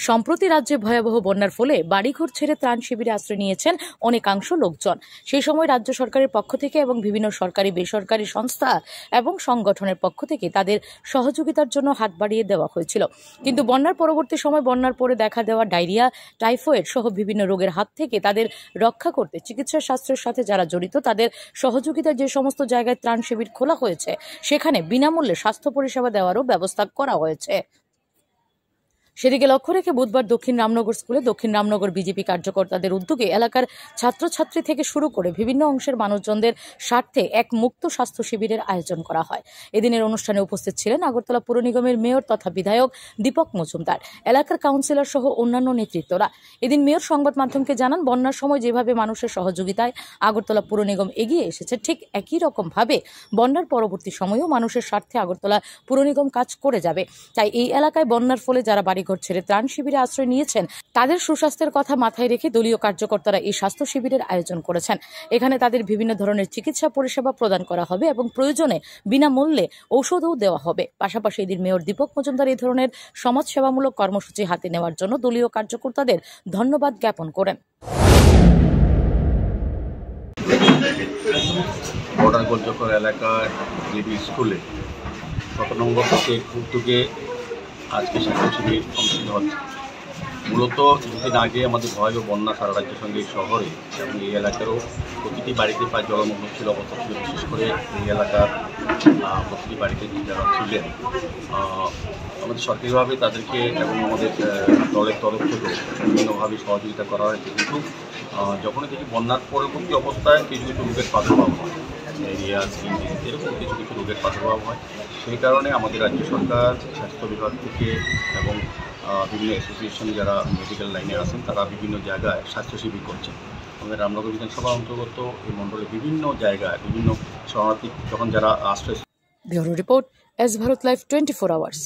সম্প্রতি রাজ্যে ভয়াবহ বন্যার ফলে বাড়িঘর ছেড়ে ত্রাণ শিবিরে আশ্রয় নিয়েছেন অনেকাংশ লোকজন। সেই সময় রাজ্য সরকারের পক্ষ থেকে এবং বিভিন্ন সরকারি বেসরকারি সংস্থা এবং সংগঠনের পক্ষ থেকে তাদের সহযোগিতার জন্য হাত বাড়িয়ে দেওয়া হয়েছিল। কিন্তু বন্যার পরবর্তী সময় বন্যার পরে দেখা দেওয়া ডায়রিয়া, টাইফয়েড সহ বিভিন্ন রোগের হাত থেকে তাদের রক্ষা করতে চিকিৎসা শাস্ত্রের সাথে যারা জড়িত তাদের সহযোগিতায় যে সমস্ত জায়গায় ত্রাণ শিবির খোলা হয়েছে সেখানে বিনামূল্যে স্বাস্থ্য পরিষেবা দেওয়ারও ব্যবস্থা করা হয়েছে। সেদিকে লক্ষ্য রেখে বুধবার দক্ষিণ রামনগর স্কুলে দক্ষিণ রামনগর বিজেপি কার্যকর্তাদের উদ্যোগে এলাকার ছাত্রছাত্রী থেকে শুরু করে বিভিন্ন অংশের মানুষজনদের স্বার্থে এক মুক্ত স্বাস্থ্য শিবিরের আয়োজন করা হয়। এদিনের অনুষ্ঠানে উপস্থিত ছিলেন আগরতলা পুর নিগমের মেয়র তথা বিধায়ক দীপক মজুমদার, এলাকার কাউন্সিলর সহ অন্যান্য নেতৃত্বরা। এদিন মেয়র সংবাদ মাধ্যমকে জানান, বন্যার সময় যেভাবে মানুষের সহযোগিতায় আগরতলা পুর নিগম এগিয়ে এসেছে, ঠিক একই রকম ভাবে বন্যার পরবর্তী সময়েও মানুষের স্বার্থে আগরতলা পুর নিগম কাজ করে যাবে। তাই এই এলাকায় বন্যার ফলে যারা বাড়িঘর ছেড়ে ত্রাণ শিবিরে আশ্রয় নিয়েছেন তাদের সুস্বাস্থ্যের কথা মাথায় রেখে দলীয় কার্যকর্তারা এই স্বাস্থ্য শিবিরের আয়োজন করেছেন। এখানে তাদের বিভিন্ন ধরনের চিকিৎসা পরিষেবা প্রদান করা হবে এবং প্রয়োজনে বিনামূল্যে ঔষধও দেওয়া হবে। পাশাপাশি এদিন মেয়র দীপক মজুমদার এই ধরনের সমাজসেবামূলক কর্মসূচি হাতে নেওয়ার জন্য দলীয় কার্যকর্তাদের ধন্যবাদ জ্ঞাপন করেন। বর্ডার গোলচক্কর এলাকার জিবি স্কুলে ১৭ নম্বর থেকে উদ্যোগে আজকে স্বাস্থ্য শিবির অনুষ্ঠিত হচ্ছে। মূলত কিছুদিন আগে আমাদের ভয়াবহ বন্যা সারা রাজ্যের সঙ্গে এই শহরে এবং এই এলাকারও প্রতিটি বাড়িতে প্রায় জলমগ্ন ছিল, অবস্থা ছিল। বিশেষ করে এই এলাকার প্রতিটি বাড়িতে যারা ছিলেন, আমাদের সরকারিভাবে তাদেরকে এবং আমাদের দলের তরফ থেকে বিভিন্নভাবে সহযোগিতা করা হয়েছে। কিন্তু যখনই দেখি বন্যার পরবর্তী অবস্থায় কিছু কিছু রোগের প্রাদুর্ভাব হয়, ডায়রিয়া, স্কিন ডিজিজ এরকম কিছু কিছু রোগের প্রাদুর্ভাব হয়। সেই কারণে আমাদের রাজ্য সরকার স্বাস্থ্য বিভাগ থেকে এবং বিভিন্ন অ্যাসোসিয়েশন যারা মেডিকেল লাইনে আছেন তারা বিভিন্ন জায়গায় স্বাস্থ্য শিবির করছেন। আমাদের রামনগর বিধানসভা অন্তর্গত এই মণ্ডলে বিভিন্ন জায়গায় বিভিন্ন শরণার্থী যখন যারা আশ্রয়। Bureau report, S Bharat live 24 hours.